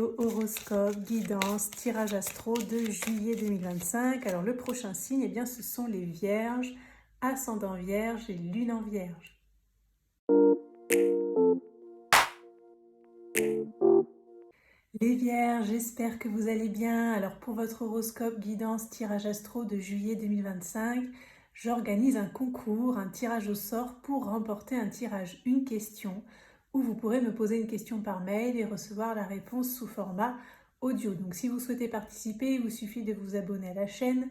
vidéo horoscope, guidance, tirage astro de juillet 2025. Alors le prochain signe, eh bien, ce sont les Vierges, ascendant Vierge et lune en Vierge. Les Vierges, j'espère que vous allez bien. Alors pour votre horoscope, guidance, tirage astro de juillet 2025, j'organise un concours, un tirage au sort pour remporter un tirage une question où vous pourrez me poser une question par mail et recevoir la réponse sous format audio. Donc si vous souhaitez participer, il vous suffit de vous abonner à la chaîne,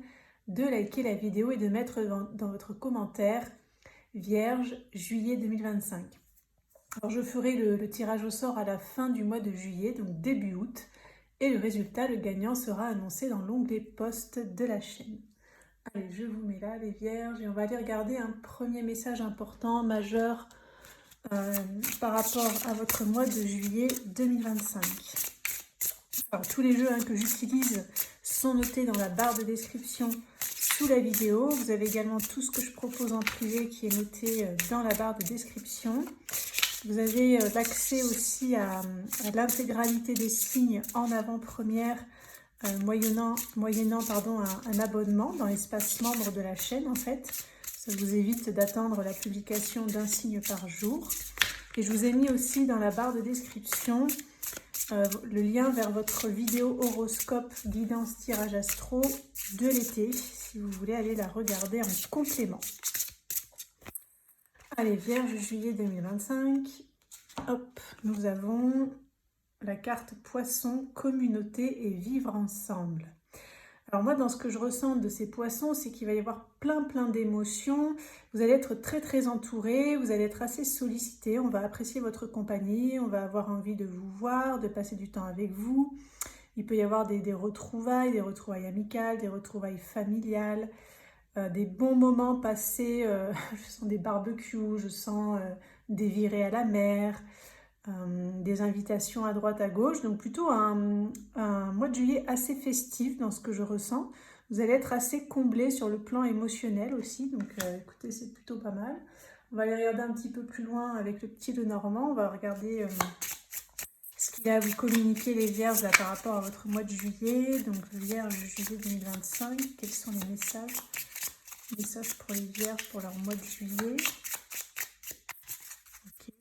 de liker la vidéo et de mettre dans votre commentaire Vierge juillet 2025. Alors je ferai le tirage au sort à la fin du mois de juillet, donc début août, et le résultat, le gagnant, sera annoncé dans l'onglet post de la chaîne. Allez, je vous mets là les Vierges et on va aller regarder un premier message important, majeur, par rapport à votre mois de juillet 2025. Alors tous les jeux que j'utilise sont notés dans la barre de description sous la vidéo. Vous avez également tout ce que je propose en privé qui est noté dans la barre de description. Vous avez l'accès aussi à l'intégralité des signes en avant-première, moyennant un abonnement dans l'espace membre de la chaîne en fait. Ça vous évite d'attendre la publication d'un signe par jour. Et je vous ai mis aussi dans la barre de description le lien vers votre vidéo horoscope guidance tirage astro de l'été, si vous voulez aller la regarder en complément. Allez, Vierge, juillet 2025. Hop, nous avons la carte Poisson, communauté et vivre ensemble. Alors moi, dans ce que je ressens de ces poissons, c'est qu'il va y avoir plein d'émotions. Vous allez être très entouré, vous allez être assez sollicité. On va apprécier votre compagnie, on va avoir envie de vous voir, de passer du temps avec vous. Il peut y avoir des retrouvailles amicales, des retrouvailles familiales. Des bons moments passés, je sens des barbecues, je sens des virées à la mer, des invitations à droite à gauche, donc plutôt un mois de juillet assez festif dans ce que je ressens. Vous allez être assez comblé sur le plan émotionnel aussi, donc écoutez, c'est plutôt pas mal. On va aller regarder un petit peu plus loin avec le petit Lenormand, on va regarder ce qu'il a à vous communiquer les Vierges là, par rapport à votre mois de juillet, donc Vierge juillet 2025, quels sont les messages pour les Vierges pour leur mois de juillet. Okay.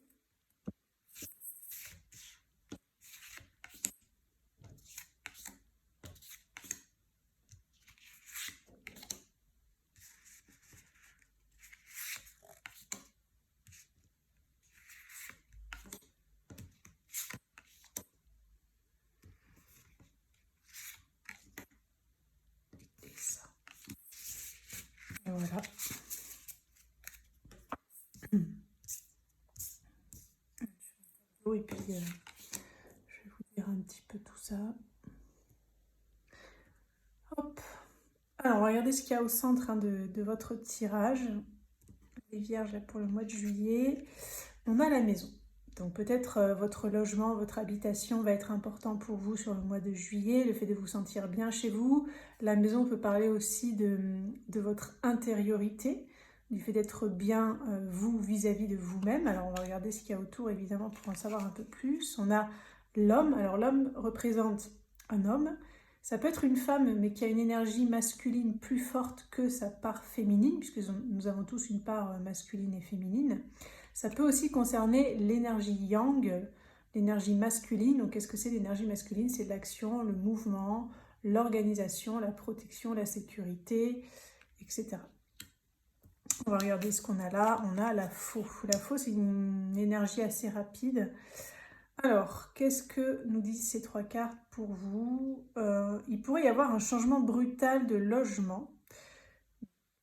Et ça. Et voilà. Et puis, je vais vous dire un petit peu tout ça. Hop. Alors, regardez ce qu'il y a au centre de votre tirage. Les Vierges là, pour le mois de juillet. On a la maison. Donc peut-être votre logement, votre habitation va être important pour vous sur le mois de juillet. Le fait de vous sentir bien chez vous. La maison peut parler aussi de votre intériorité, du fait d'être bien vous vis-à-vis de vous-même. Alors on va regarder ce qu'il y a autour évidemment pour en savoir un peu plus. On a l'homme. Alors l'homme représente un homme. Ça peut être une femme mais qui a une énergie masculine plus forte que sa part féminine, puisque nous avons tous une part masculine et féminine. Ça peut aussi concerner l'énergie yang, l'énergie masculine. Donc qu'est-ce que c'est l'énergie masculine? C'est l'action, le mouvement, l'organisation, la protection, la sécurité, etc. On va regarder ce qu'on a là. On a la faux. La faux, c'est une énergie assez rapide. Alors, qu'est-ce que nous disent ces trois cartes pour vous? Il pourrait y avoir un changement brutal de logement.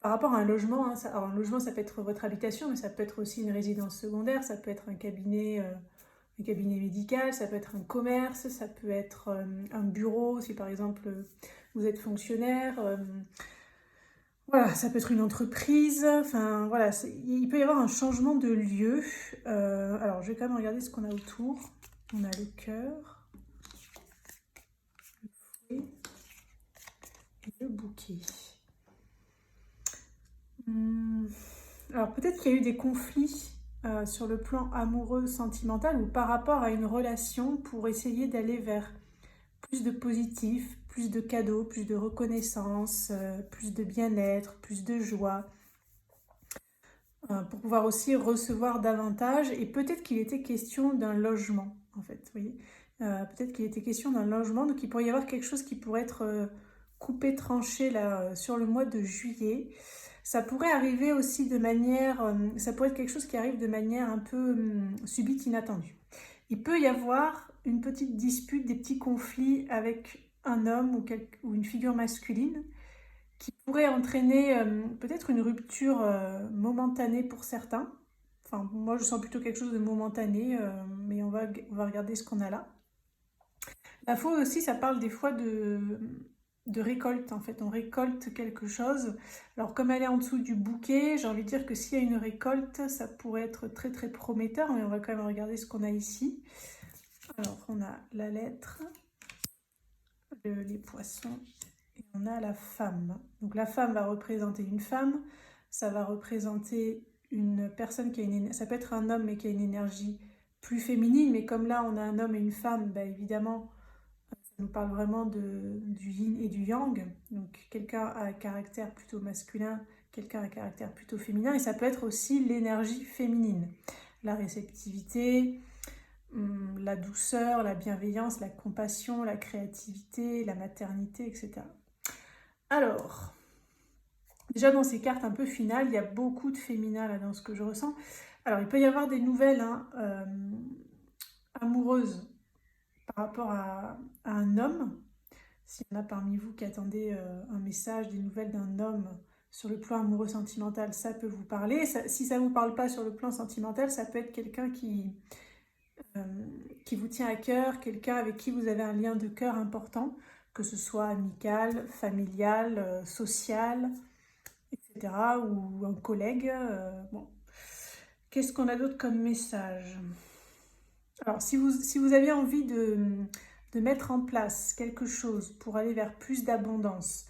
Par rapport à un logement, hein, alors un logement, ça peut être votre habitation, mais ça peut être aussi une résidence secondaire, ça peut être un cabinet médical, ça peut être un commerce, ça peut être un bureau, si par exemple vous êtes fonctionnaire. Voilà, ça peut être une entreprise, enfin voilà, il peut y avoir un changement de lieu. Alors je vais quand même regarder ce qu'on a autour. On a le cœur, le fouet et le bouquet. Alors peut-être qu'il y a eu des conflits sur le plan amoureux, sentimental ou par rapport à une relation pour essayer d'aller vers plus de positif, plus de cadeaux, plus de reconnaissance, plus de bien-être, plus de joie, pour pouvoir aussi recevoir davantage. Et peut-être qu'il était question d'un logement, en fait, vous voyez. Peut-être qu'il était question d'un logement, donc il pourrait y avoir quelque chose qui pourrait être coupé, tranché là, sur le mois de juillet. Ça pourrait arriver aussi de manière, ça pourrait être quelque chose qui arrive de manière un peu subite, inattendue. Il peut y avoir une petite dispute, des petits conflits avec un homme ou une figure masculine qui pourrait entraîner peut-être une rupture momentanée pour certains. Enfin, moi, je sens plutôt quelque chose de momentané, mais on va regarder ce qu'on a là. La faux aussi, ça parle des fois de récolte, en fait. On récolte quelque chose. Alors, comme elle est en dessous du bouquet, j'ai envie de dire que s'il y a une récolte, ça pourrait être très, très prometteur, mais on va quand même regarder ce qu'on a ici. Alors, on a la lettre, les poissons, et on a la femme. Donc, la femme va représenter une femme, ça va représenter une personne qui a ça peut être un homme, mais qui a une énergie plus féminine, mais comme là, on a un homme et une femme, bah, évidemment, ça nous parle vraiment du yin et du yang. Donc, quelqu'un a un caractère plutôt masculin, quelqu'un a un caractère plutôt féminin, et ça peut être aussi l'énergie féminine. La réceptivité, la douceur, la bienveillance, la compassion, la créativité, la maternité, etc. Alors, déjà dans ces cartes un peu finales, il y a beaucoup de féminin là dans ce que je ressens. Alors, il peut y avoir des nouvelles amoureuses par rapport à un homme. S'il y en a parmi vous qui attendez un message, des nouvelles d'un homme sur le plan amoureux sentimental, ça peut vous parler. Si ça ne vous parle pas sur le plan sentimental, ça peut être quelqu'un qui vous tient à cœur, quelqu'un avec qui vous avez un lien de cœur important, que ce soit amical, familial, social, etc., ou un collègue. Bon. Qu'est-ce qu'on a d'autre comme message? Alors, si vous aviez envie de mettre en place quelque chose pour aller vers plus d'abondance,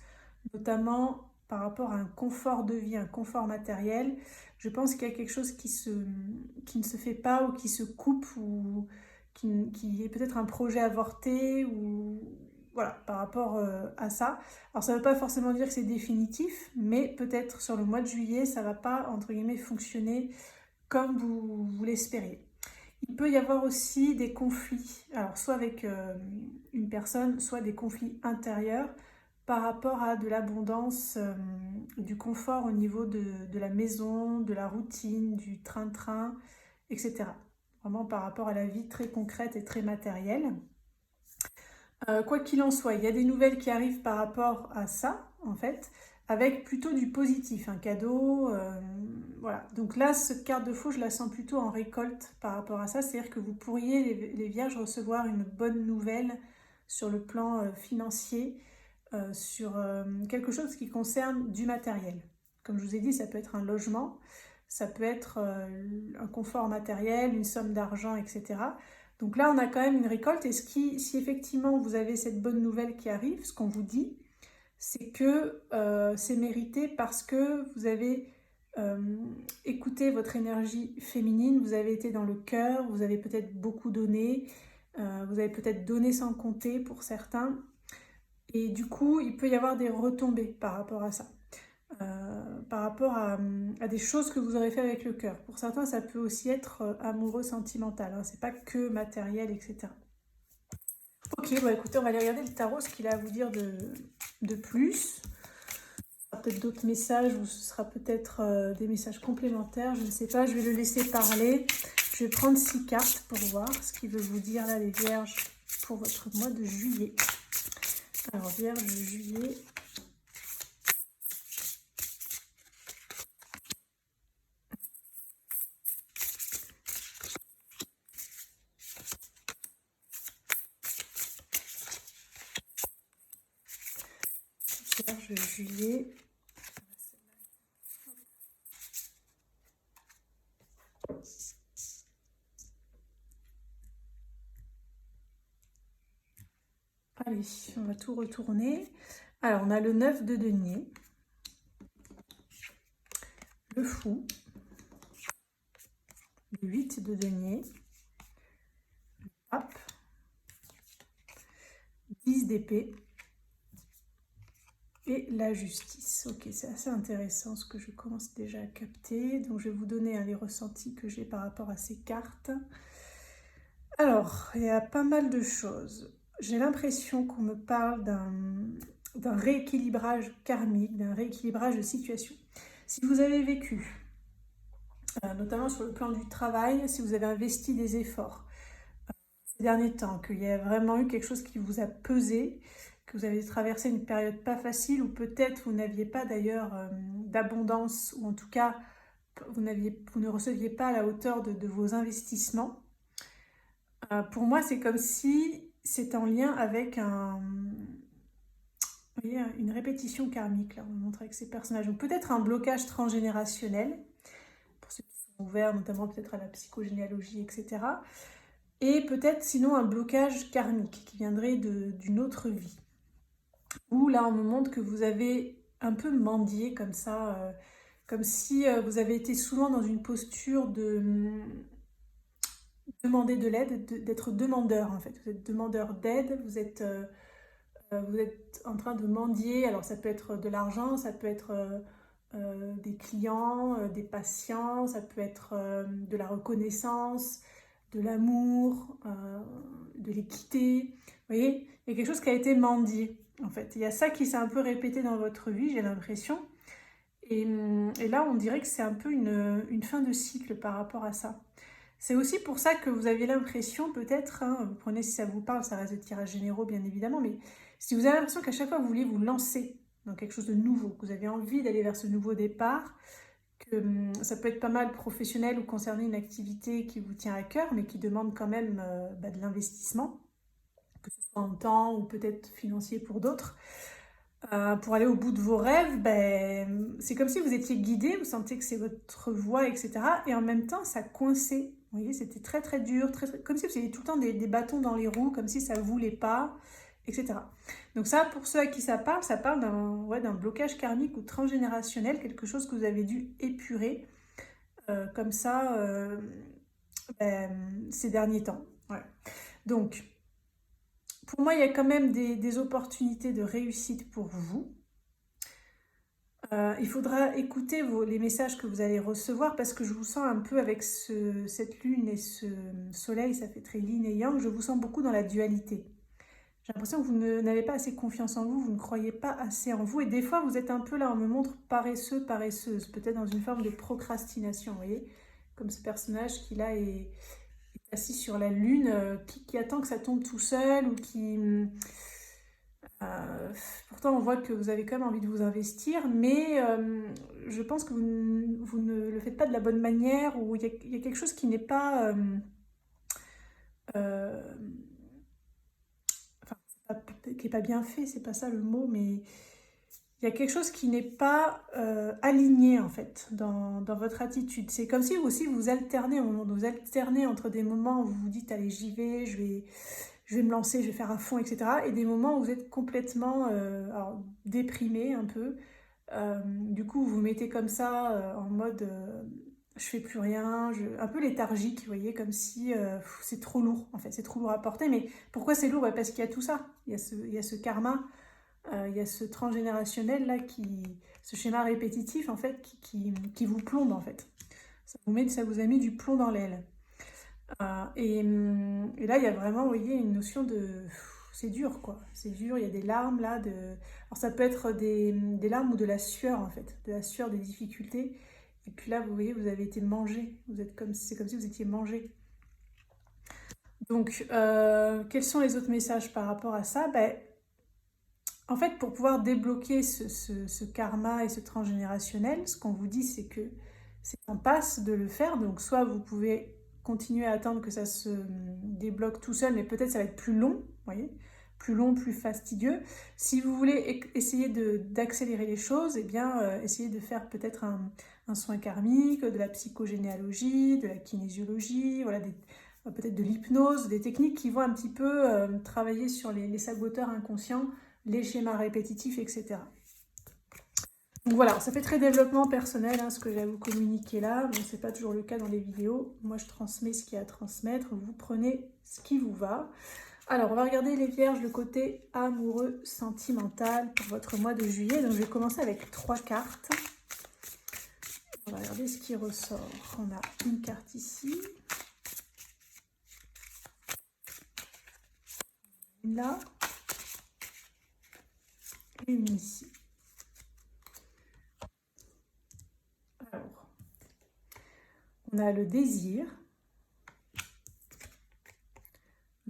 notamment par rapport à un confort de vie, un confort matériel, je pense qu'il y a quelque chose qui ne se fait pas ou qui se coupe ou qui est peut-être un projet avorté ou voilà, par rapport à ça. Alors ça ne veut pas forcément dire que c'est définitif, mais peut-être sur le mois de juillet, ça ne va pas, entre guillemets, fonctionner comme vous l'espérez. Il peut y avoir aussi des conflits, alors soit avec une personne, soit des conflits intérieurs par rapport à de l'abondance, du confort au niveau de la maison, de la routine, du train-train, etc. Vraiment par rapport à la vie très concrète et très matérielle. Quoi qu'il en soit, il y a des nouvelles qui arrivent par rapport à ça, en fait, avec plutôt du positif, un cadeau, voilà. Donc là, cette carte de faux, je la sens plutôt en récolte par rapport à ça, c'est-à-dire que vous pourriez, les vierges, recevoir une bonne nouvelle sur le plan financier, sur quelque chose qui concerne du matériel. Comme je vous ai dit, ça peut être un logement, ça peut être un confort matériel, une somme d'argent, etc. Donc là, on a quand même une récolte. Et si effectivement vous avez cette bonne nouvelle qui arrive, ce qu'on vous dit, c'est que c'est mérité parce que vous avez écouté votre énergie féminine, vous avez été dans le cœur, vous avez peut-être beaucoup donné, vous avez peut-être donné sans compter pour certains. Et du coup, il peut y avoir des retombées par rapport à ça. Par rapport à des choses que vous aurez fait avec le cœur. Pour certains, ça peut aussi être amoureux, sentimental, hein, c'est pas que matériel, etc. Ok, bon écoutez, on va aller regarder le tarot, ce qu'il a à vous dire de plus. Il y aura peut-être d'autres messages ou ce sera peut-être des messages complémentaires, je ne sais pas, je vais le laisser parler. Je vais prendre 6 cartes pour voir ce qu'il veut vous dire là, les vierges, pour votre mois de juillet. Alors, vierge, juillet... juillet. Allez, on va tout retourner. Alors, on a le 9 de denier, le fou, le 8 de denier, le pape, 10 d'épée et la justice. Ok, c'est assez intéressant ce que je commence déjà à capter. Donc je vais vous donner les ressentis que j'ai par rapport à ces cartes. Alors, il y a pas mal de choses. J'ai l'impression qu'on me parle d'un rééquilibrage karmique, d'un rééquilibrage de situation. Si vous avez vécu, notamment sur le plan du travail, si vous avez investi des efforts ces derniers temps, qu'il y a vraiment eu quelque chose qui vous a pesé, que vous avez traversé une période pas facile, ou peut-être vous n'aviez pas d'ailleurs d'abondance, ou en tout cas vous ne receviez pas à la hauteur de vos investissements. Pour moi, c'est comme si c'est en lien avec vous voyez, une répétition karmique, là, on montre avec ces personnages. Donc peut-être un blocage transgénérationnel, pour ceux qui sont ouverts, notamment peut-être à la psychogénéalogie, etc. Et peut-être sinon un blocage karmique qui viendrait d'une autre vie. Où là, on me montre que vous avez un peu mendié comme ça, comme si vous avez été souvent dans une posture de demander de l'aide, d'être demandeur en fait. Vous êtes demandeur d'aide, vous êtes en train de mendier. Alors ça peut être de l'argent, ça peut être des clients, des patients, ça peut être de la reconnaissance, de l'amour, de l'équité. Vous voyez, il y a quelque chose qui a été mendié en fait. Il y a ça qui s'est un peu répété dans votre vie, j'ai l'impression. Et là, on dirait que c'est un peu une fin de cycle par rapport à ça. C'est aussi pour ça que vous avez l'impression, peut-être, hein, vous prenez si ça vous parle, ça reste des tirages généraux bien évidemment, mais si vous avez l'impression qu'à chaque fois vous voulez vous lancer dans quelque chose de nouveau, que vous avez envie d'aller vers ce nouveau départ, que ça peut être pas mal professionnel ou concerner une activité qui vous tient à cœur, mais qui demande quand même de l'investissement, que ce soit en temps ou peut-être financier pour d'autres. Pour aller au bout de vos rêves, c'est comme si vous étiez guidé, vous sentez que c'est votre voie, etc. Et en même temps, ça coinçait. Vous voyez, c'était très très dur, comme si vous aviez tout le temps des bâtons dans les roues, comme si ça ne voulait pas, etc. Donc ça, pour ceux à qui ça parle d'un blocage karmique ou transgénérationnel, quelque chose que vous avez dû épurer comme ça ces derniers temps. Ouais. Donc, pour moi, il y a quand même des opportunités de réussite pour vous. Il faudra écouter les messages que vous allez recevoir parce que je vous sens un peu avec cette lune et ce soleil, ça fait très yin et yang, je vous sens beaucoup dans la dualité. J'ai l'impression que vous n'avez pas assez confiance en vous, vous ne croyez pas assez en vous et des fois vous êtes un peu là, on me montre paresseux, paresseuse, peut-être dans une forme de procrastination, vous voyez, comme ce personnage qui là est assis sur la lune, qui attend que ça tombe tout seul ou qui... pourtant, on voit que vous avez quand même envie de vous investir, mais je pense que vous ne le faites pas de la bonne manière ou il y a quelque chose qui n'est pas... qui n'est pas bien fait, c'est pas ça le mot, mais il y a quelque chose qui n'est pas aligné en fait dans votre attitude. C'est comme si aussi vous alternez au moment où vous alternez entre des moments où vous vous dites allez j'y vais, je vais me lancer, je vais faire à fond, etc. Et des moments où vous êtes complètement déprimé un peu. Du coup, vous vous mettez comme ça en mode je fais plus rien, un peu léthargique, vous voyez, comme si c'est trop lourd, en fait, c'est trop lourd à porter. Mais pourquoi c'est lourd? Parce qu'il y a tout ça, il y a ce karma, il y a ce transgénérationnel là, ce schéma répétitif en fait, qui vous plombe en fait. Ça vous a mis du plomb dans l'aile. Et là, il y a vraiment, vous voyez, une notion de... C'est dur, quoi. C'est dur, il y a des larmes, là. Alors, ça peut être des larmes ou de la sueur, en fait. De la sueur, des difficultés. Et puis là, vous voyez, vous avez été mangé. C'est comme si vous étiez mangé. Donc, quels sont les autres messages par rapport à ça? En fait, pour pouvoir débloquer ce karma et ce transgénérationnel, ce qu'on vous dit, c'est que c'est en passe de le faire. Donc, soit vous pouvez continuer à attendre que ça se débloque tout seul, mais peut-être ça va être plus long, vous voyez, plus long, plus fastidieux. Si vous voulez essayer d'accélérer les choses, eh bien, essayez de faire peut-être un soin karmique, de la psychogénéalogie, de la kinésiologie, voilà, peut-être de l'hypnose, des techniques qui vont un petit peu travailler sur les saboteurs inconscients, les schémas répétitifs, etc. Donc voilà, ça fait très développement personnel, hein, ce que j'ai à vous communiquer là. Bon, c'est pas toujours le cas dans les vidéos. Moi, je transmets ce qu'il y a à transmettre. Vous prenez ce qui vous va. Alors, on va regarder les vierges, le côté amoureux, sentimental pour votre mois de juillet. Donc, je vais commencer avec 3 cartes. On va regarder ce qui ressort. On a une carte ici. Une là. Et une ici. Alors, on a le désir,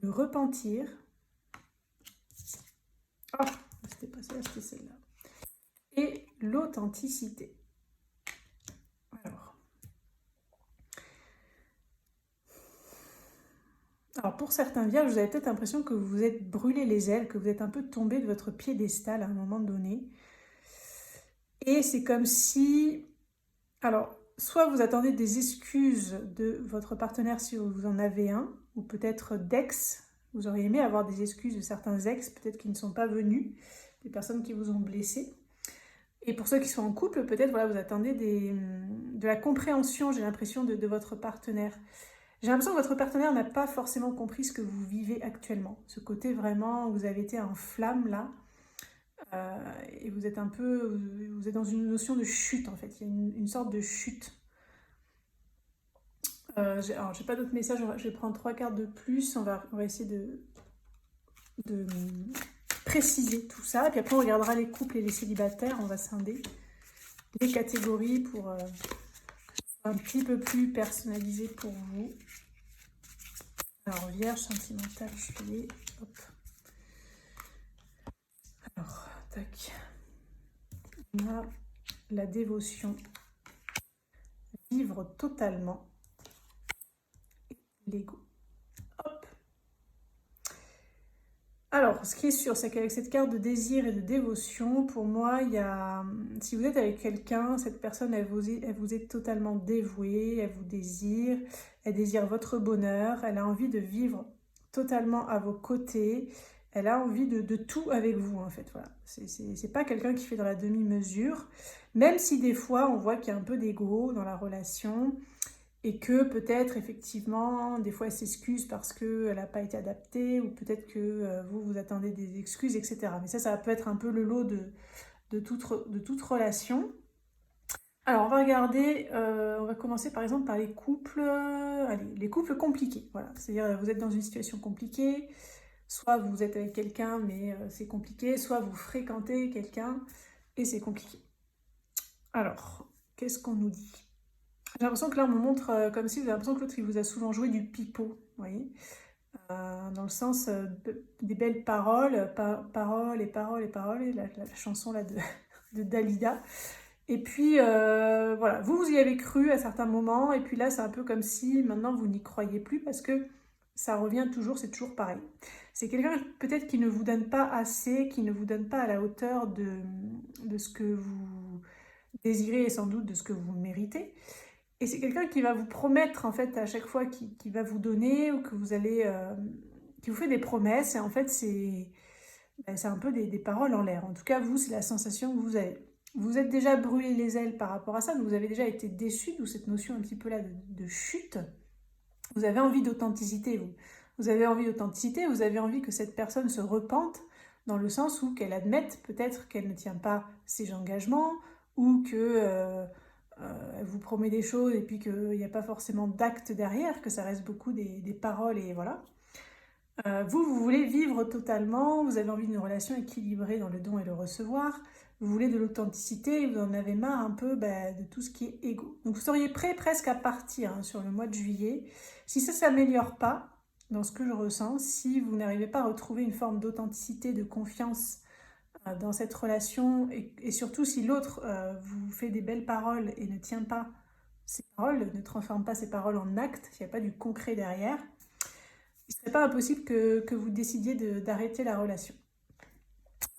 le repentir. Oh, c'était pas celle-là, c'était celle-là. Et l'authenticité. Alors, pour certains vierges, vous avez peut-être l'impression que vous vous êtes brûlé les ailes, que vous êtes un peu tombé de votre piédestal à un moment donné. Et c'est comme si... Alors, soit vous attendez des excuses de votre partenaire si vous en avez un, ou peut-être d'ex. Vous auriez aimé avoir des excuses de certains ex, peut-être qui ne sont pas venus, des personnes qui vous ont blessé. Et pour ceux qui sont en couple, peut-être voilà, vous attendez de la compréhension, j'ai l'impression, de votre partenaire. J'ai l'impression que votre partenaire n'a pas forcément compris ce que vous vivez actuellement. Ce côté vraiment, vous avez été en flamme là, et vous êtes vous êtes dans une notion de chute en fait. Il y a une sorte de chute. Alors, j'ai pas d'autres messages, je vais prendre 3 cartes de plus. On va essayer de préciser tout ça. Et puis après, on regardera les couples et les célibataires. On va scinder les catégories pour que ce soit un petit peu plus personnalisé pour vous. Alors, vierge, sentimentale, juillet, hop. Alors, tac. On a la dévotion. Vivre totalement. L'ego. Hop. Alors, ce qui est sûr, c'est qu'avec cette carte de désir et de dévotion, pour moi, si vous êtes avec quelqu'un, cette personne, elle vous est totalement dévouée, elle vous désire, elle désire votre bonheur, elle a envie de vivre totalement à vos côtés, elle a envie de tout avec vous, en fait. Voilà. C'est pas quelqu'un qui fait dans la demi-mesure, même si des fois, on voit qu'il y a un peu d'ego dans la relation, et que peut-être effectivement, des fois elle s'excuse parce qu'elle n'a pas été adaptée, ou peut-être que vous attendez des excuses, etc. Mais ça peut être un peu le lot de toute relation. Alors on va regarder, on va commencer par exemple par les couples, allez, les couples compliqués. Voilà, c'est-à-dire vous êtes dans une situation compliquée, soit vous êtes avec quelqu'un mais c'est compliqué, soit vous fréquentez quelqu'un et c'est compliqué. Alors, qu'est-ce qu'on nous dit ? J'ai l'impression que là, on me montre comme si vous avez l'impression que l'autre, il vous a souvent joué du pipeau, vous voyez, dans le sens des belles paroles, paroles et paroles et paroles, et la chanson là de Dalida. Et puis, voilà, vous y avez cru à certains moments, et puis là, c'est un peu comme si maintenant, vous n'y croyez plus, parce que ça revient toujours, c'est toujours pareil. C'est quelqu'un peut-être qui ne vous donne pas assez, qui ne vous donne pas à la hauteur de ce que vous désirez et sans doute de ce que vous méritez. Et c'est quelqu'un qui va vous promettre, en fait, à chaque fois qui va vous donner, ou que vous allez... qui vous fait des promesses, et en fait, c'est un peu des paroles en l'air. En tout cas, vous, c'est la sensation que vous avez. Vous êtes déjà brûlé les ailes par rapport à ça, donc vous avez déjà été déçu, d'où cette notion un petit peu là de chute. Vous avez envie d'authenticité, vous. Vous avez envie d'authenticité, vous avez envie que cette personne se repente, dans le sens où qu'elle admette peut-être qu'elle ne tient pas ses engagements, ou que... elle vous promet des choses et puis qu'il n'y a pas forcément d'actes derrière, que ça reste beaucoup des paroles et voilà. Vous voulez vivre totalement, vous avez envie d'une relation équilibrée dans le don et le recevoir, vous voulez de l'authenticité, vous en avez marre un peu de tout ce qui est égo. Donc vous seriez prêt presque à partir sur le mois de juillet. Si ça ne s'améliore pas, dans ce que je ressens, si vous n'arrivez pas à retrouver une forme d'authenticité, de confiance dans cette relation, et surtout si l'autre vous fait des belles paroles et ne tient pas ses paroles, ne transforme pas ses paroles en actes, s'il n'y a pas du concret derrière, il ne serait pas impossible que vous décidiez d'arrêter la relation.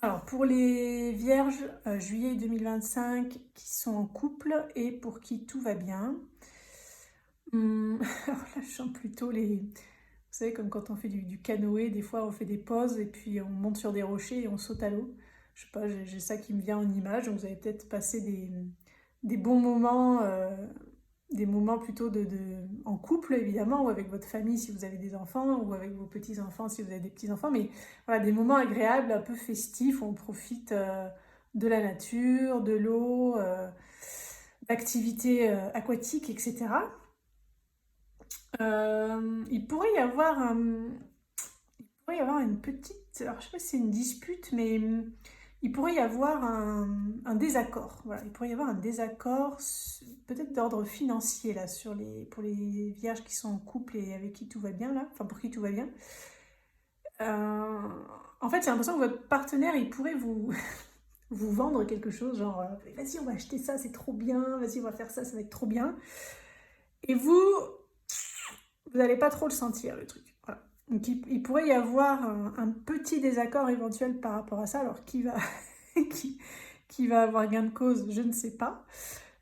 Alors pour les vierges, juillet 2025 qui sont en couple et pour qui tout va bien, alors là je sens plutôt les... Vous savez, comme quand on fait du canoë, des fois on fait des pauses et puis on monte sur des rochers et on saute à l'eau. Je sais pas, j'ai ça qui me vient en image, donc vous avez peut-être passé des bons moments des moments plutôt en couple évidemment, ou avec votre famille si vous avez des enfants, ou avec vos petits-enfants si vous avez des petits-enfants, mais voilà, des moments agréables, un peu festifs, où on profite de la nature, de l'eau, d'activités aquatiques, etc. Il pourrait y avoir une petite, alors je sais pas si c'est une dispute, mais il pourrait y avoir un désaccord. Voilà, il pourrait y avoir un désaccord, peut-être d'ordre financier là, pour les vierges qui sont en couple et avec qui tout va bien là, enfin pour qui tout va bien. En fait, j'ai l'impression que votre partenaire, il pourrait vous vendre quelque chose, genre vas-y, on va acheter ça, c'est trop bien, vas-y, on va faire ça, ça va être trop bien. Et vous n'allez pas trop le sentir, le truc. Voilà. Donc il pourrait y avoir un petit désaccord éventuel par rapport à ça. Alors qui va, qui va avoir gain de cause, je ne sais pas.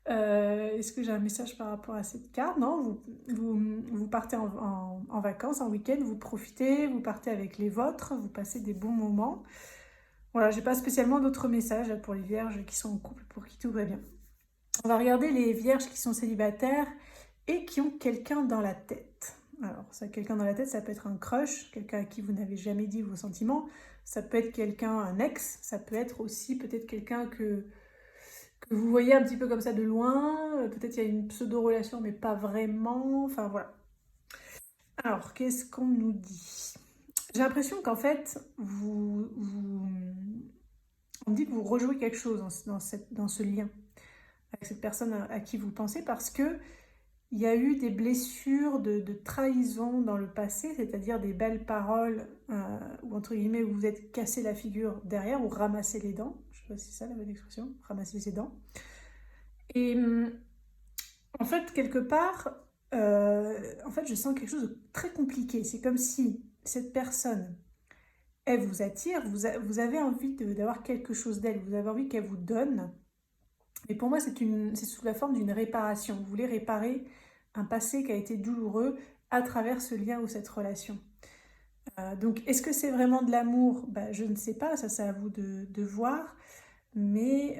Est-ce que j'ai un message par rapport à cette carte? Non, vous partez en vacances, en week-end, vous profitez, vous partez avec les vôtres, vous passez des bons moments. Voilà, j'ai pas spécialement d'autres messages pour les vierges qui sont en couple, pour qui tout va bien. On va regarder les vierges qui sont célibataires et qui ont quelqu'un dans la tête. Alors, ça, quelqu'un dans la tête, ça peut être un crush, quelqu'un à qui vous n'avez jamais dit vos sentiments. Ça peut être quelqu'un, un ex. Ça peut être aussi peut-être quelqu'un que vous voyez un petit peu comme ça de loin. Peut-être il y a une pseudo-relation, mais pas vraiment. Enfin, voilà. Alors, qu'est-ce qu'on nous dit? J'ai l'impression qu'en fait, on dit que vous rejouez quelque chose dans ce lien avec cette personne à qui vous pensez, parce que il y a eu des blessures de trahison dans le passé, c'est-à-dire des belles paroles, ou entre guillemets, où vous vous êtes cassé la figure derrière, ou ramassé les dents. Je sais pas si c'est ça la bonne expression, ramasser ses dents. Et en fait, quelque part, en fait, je sens quelque chose de très compliqué. C'est comme si cette personne, elle vous attire, vous avez envie d'avoir quelque chose d'elle, vous avez envie qu'elle vous donne. Et pour moi, c'est sous la forme d'une réparation. Vous voulez réparer un passé qui a été douloureux à travers ce lien ou cette relation. Donc, est-ce que c'est vraiment de l'amour? Je ne sais pas, ça c'est à vous de voir. Mais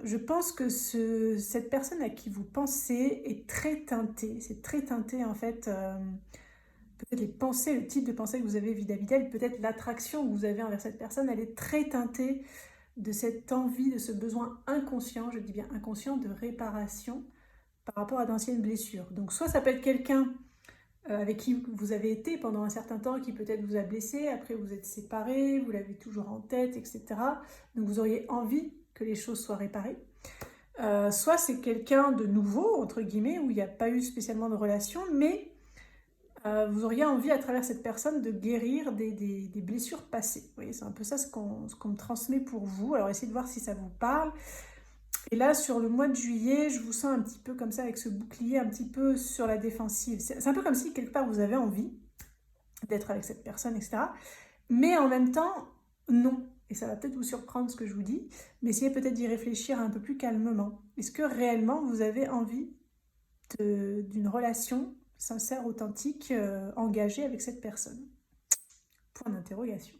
je pense que cette personne à qui vous pensez est très teintée. C'est très teinté en fait. Peut-être les pensées, le type de pensée que vous avez vis-à-vis d'elle, peut-être l'attraction que vous avez envers cette personne, elle est très teintée de cette envie, de ce besoin inconscient, je dis bien inconscient, de réparation par rapport à d'anciennes blessures. Donc soit ça peut être quelqu'un avec qui vous avez été pendant un certain temps, qui peut-être vous a blessé, après vous êtes séparés, vous l'avez toujours en tête, etc. Donc vous auriez envie que les choses soient réparées. Soit c'est quelqu'un de nouveau, entre guillemets, où il n'y a pas eu spécialement de relation, mais vous auriez envie à travers cette personne de guérir des blessures passées. Vous voyez, c'est un peu ça ce qu'on me transmet pour vous. Alors essayez de voir si ça vous parle. Et là, sur le mois de juillet, je vous sens un petit peu comme ça, avec ce bouclier un petit peu sur la défensive. C'est un peu comme si quelque part vous avez envie d'être avec cette personne, etc. Mais en même temps, non. Et ça va peut-être vous surprendre ce que je vous dis, mais essayez peut-être d'y réfléchir un peu plus calmement. Est-ce que réellement vous avez envie d'une relation sincère, authentique, engagée avec cette personne? Point d'interrogation.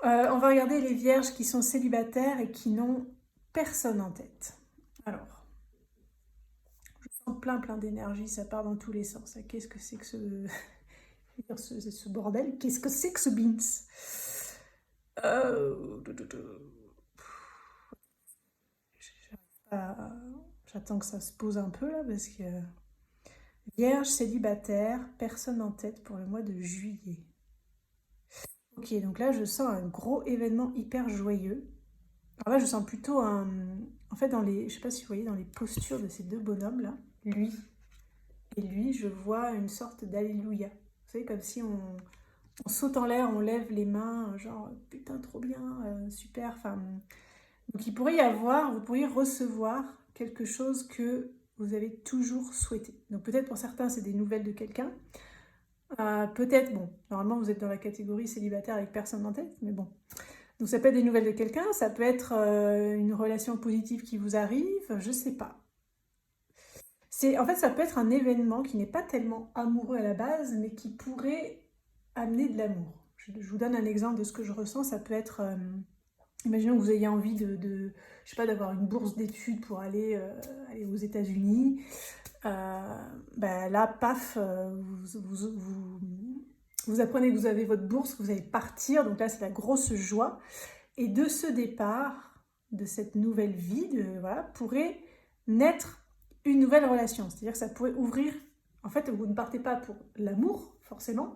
On va regarder les vierges qui sont célibataires et qui n'ont personne en tête. Alors, je sens plein d'énergie, ça part dans tous les sens. Qu'est-ce que c'est que ce bordel? Qu'est-ce que c'est que ce beans? J'attends que ça se pose un peu là, parce que vierge célibataire, personne en tête pour le mois de juillet. Ok, donc là je sens un gros événement hyper joyeux. Alors là je sens plutôt en fait je sais pas si vous voyez dans les postures de ces deux bonhommes là, lui et lui, je vois une sorte d'alléluia. Vous savez, comme si on saute en l'air, on lève les mains, genre putain trop bien, super. Enfin, donc il pourrait y avoir, vous pourriez recevoir quelque chose que vous avez toujours souhaité. Donc peut-être pour certains c'est des nouvelles de quelqu'un. Peut-être, bon, normalement vous êtes dans la catégorie célibataire avec personne en tête, mais bon. Donc ça peut être des nouvelles de quelqu'un, ça peut être une relation positive qui vous arrive, je sais pas. En fait, ça peut être un événement qui n'est pas tellement amoureux à la base, mais qui pourrait amener de l'amour. Je vous donne un exemple de ce que je ressens. Ça peut être Imaginons que vous ayez envie je sais pas, d'avoir une bourse d'études pour aller aux États-Unis. Là, paf, vous apprenez que vous avez votre bourse, que vous allez partir. Donc là, c'est la grosse joie. Et de ce départ, de cette nouvelle vie, voilà, pourrait naître une nouvelle relation. C'est-à-dire que ça pourrait ouvrir... En fait, vous ne partez pas pour l'amour, forcément,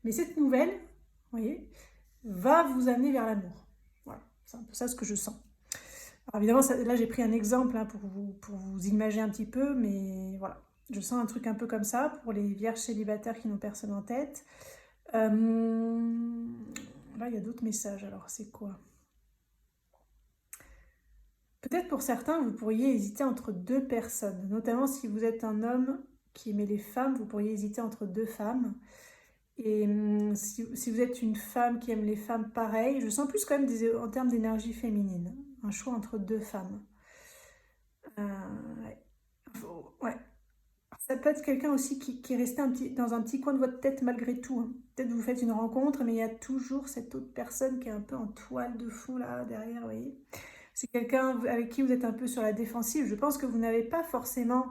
mais cette nouvelle, vous voyez, va vous amener vers l'amour. Voilà, c'est un peu ça ce que je sens. Alors évidemment, là j'ai pris un exemple hein, pour vous imaginer un petit peu, mais voilà. Je sens un truc un peu comme ça pour les vierges célibataires qui n'ont personne en tête. Là, il y a d'autres messages. Alors, c'est quoi? Peut-être pour certains, vous pourriez hésiter entre deux personnes. Notamment si vous êtes un homme qui aimait les femmes, vous pourriez hésiter entre deux femmes. Et si vous êtes une femme qui aime les femmes, pareil. Je sens plus quand même en termes d'énergie féminine. Un choix entre deux femmes. Ouais. Ouais. Ça peut être quelqu'un aussi qui est resté dans un petit coin de votre tête malgré tout. Hein. Peut-être vous faites une rencontre, mais il y a toujours cette autre personne qui est un peu en toile de fond là derrière, vous voyez. C'est quelqu'un avec qui vous êtes un peu sur la défensive. Je pense que vous n'avez pas forcément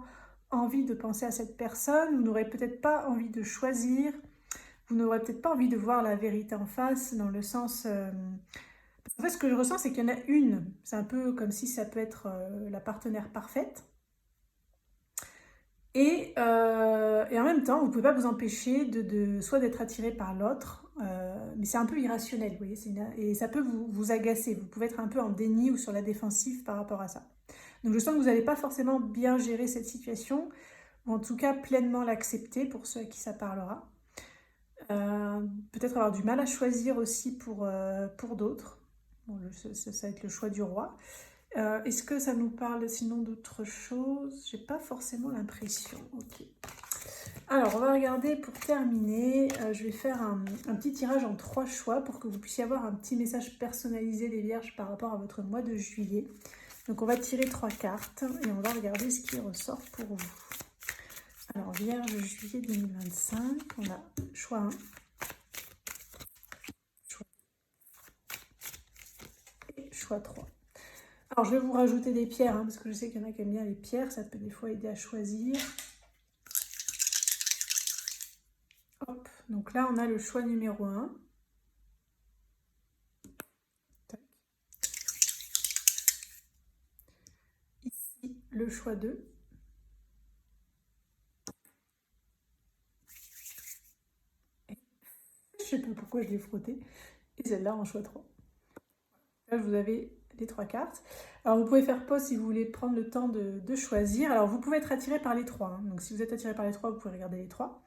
envie de penser à cette personne, vous n'aurez peut-être pas envie de choisir, vous n'aurez peut-être pas envie de voir la vérité en face, dans le sens... En fait, ce que je ressens, c'est qu'il y en a une. C'est un peu comme si ça peut être la partenaire parfaite. Et en même temps, vous ne pouvez pas vous empêcher soit d'être attiré par l'autre, mais c'est un peu irrationnel, vous voyez, et ça peut vous agacer. Vous pouvez être un peu en déni ou sur la défensive par rapport à ça. Donc je sens que vous n'allez pas forcément bien gérer cette situation, ou en tout cas pleinement l'accepter pour ceux à qui ça parlera. Peut-être avoir du mal à choisir aussi pour d'autres. Bon, ça va être le choix du roi. Est-ce que ça nous parle sinon d'autre chose? J'ai pas forcément l'impression. Ok. Alors, on va regarder pour terminer. Je vais faire un petit tirage en 3 choix pour que vous puissiez avoir un petit message personnalisé des vierges par rapport à votre mois de juillet. Donc, on va tirer 3 cartes et on va regarder ce qui ressort pour vous. Alors, vierge juillet 2025, on a choix 1. Et choix 3. Alors, je vais vous rajouter des pierres, hein, parce que je sais qu'il y en a qui aiment bien les pierres. Ça peut des fois aider à choisir. Hop, donc là, on a le choix numéro 1. Tac. Ici, le choix 2. Et je sais pas pourquoi je l'ai frotté. Et celle-là en choix 3. Là, vous avez les 3 cartes. Alors, vous pouvez faire pause si vous voulez prendre le temps de choisir. Alors, vous pouvez être attiré par les 3. Hein. Donc, si vous êtes attiré par les 3, vous pouvez regarder les 3.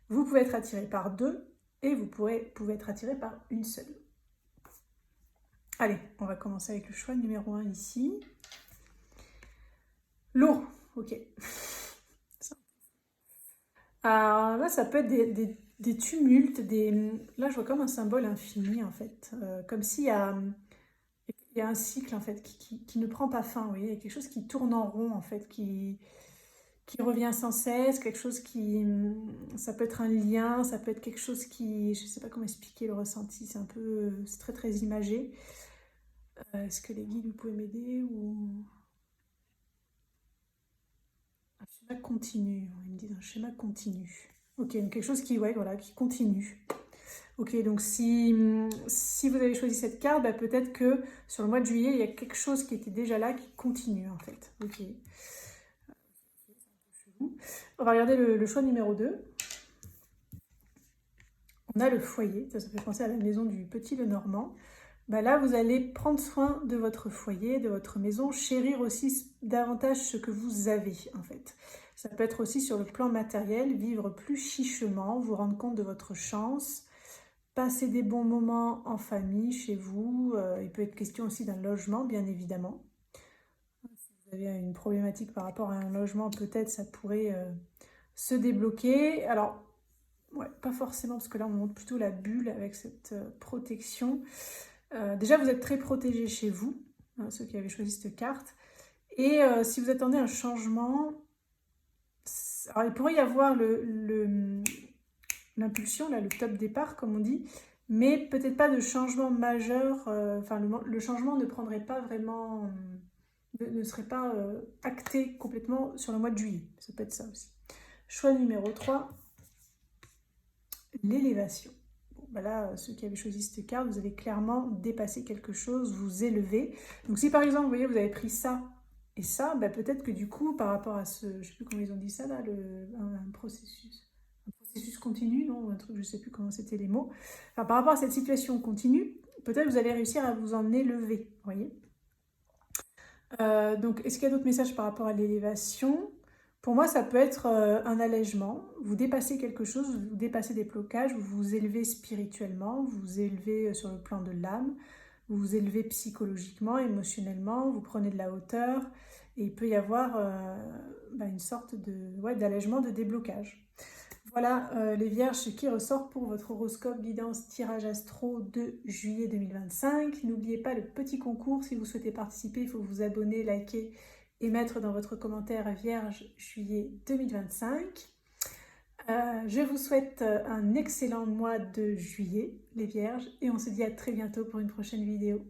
Vous pouvez être attiré par 2 et vous pouvez être attiré par une seule. Allez, on va commencer avec le choix numéro 1 ici. L'eau, ok. Alors là, ça peut être des tumultes, là je vois comme un symbole infini en fait. Comme s'il y a un cycle en fait qui ne prend pas fin, vous voyez. Il y a quelque chose qui tourne en rond en fait, qui revient sans cesse, quelque chose ça peut être un lien, ça peut être quelque chose qui, je ne sais pas comment expliquer le ressenti, c'est très très imagé. Est-ce que les guides vous pouvez m'aider ou... Un schéma continu, ils me disent un schéma continu. Ok, donc quelque chose qui continue. Ok, donc si vous avez choisi cette carte, peut-être que sur le mois de juillet, il y a quelque chose qui était déjà là, qui continue en fait. Ok. On va regarder le choix numéro 2. On a le foyer, ça fait penser à la maison du petit Lenormand. Là, vous allez prendre soin de votre foyer, de votre maison, chérir aussi davantage ce que vous avez en fait. Ça peut être aussi sur le plan matériel, vivre plus chichement, vous rendre compte de votre chance, passer des bons moments en famille, chez vous. Il peut être question aussi d'un logement, bien évidemment. Si vous avez une problématique par rapport à un logement, peut-être ça pourrait se débloquer. Alors, ouais, pas forcément, parce que là, on montre plutôt la bulle avec cette protection. Déjà, vous êtes très protégé chez vous, hein, ceux qui avaient choisi cette carte. Et si vous attendez un changement, alors il pourrait y avoir l'impulsion, là, le top départ, comme on dit, mais peut-être pas de changement majeur, enfin le changement ne prendrait pas vraiment, ne serait pas acté complètement sur le mois de juillet. Ça peut être ça aussi. Choix numéro 3, l'élévation. Bon, bah là, ceux qui avaient choisi cette carte, vous avez clairement dépassé quelque chose, vous élever. Donc si par exemple, vous voyez, vous avez pris ça et ça, bah peut-être que du coup, par rapport à ce, je ne sais plus comment ils ont dit ça là, un processus continu, non, un truc, je ne sais plus comment c'était les mots. Enfin, par rapport à cette situation continue, peut-être vous allez réussir à vous en élever, vous voyez. Donc, est-ce qu'il y a d'autres messages par rapport à l'élévation? Pour moi, ça peut être un allègement. Vous dépassez quelque chose, vous dépassez des blocages, vous vous élevez spirituellement, vous vous élevez sur le plan de l'âme, vous vous élevez psychologiquement, émotionnellement, vous prenez de la hauteur et il peut y avoir une sorte d'allègement, de déblocage. Voilà les vierges, ce qui ressort pour votre horoscope guidance tirage astro de juillet 2025. N'oubliez pas le petit concours, si vous souhaitez participer, il faut vous abonner, liker et mettre dans votre commentaire vierge juillet 2025. Je vous souhaite un excellent mois de juillet, les vierges, et on se dit à très bientôt pour une prochaine vidéo.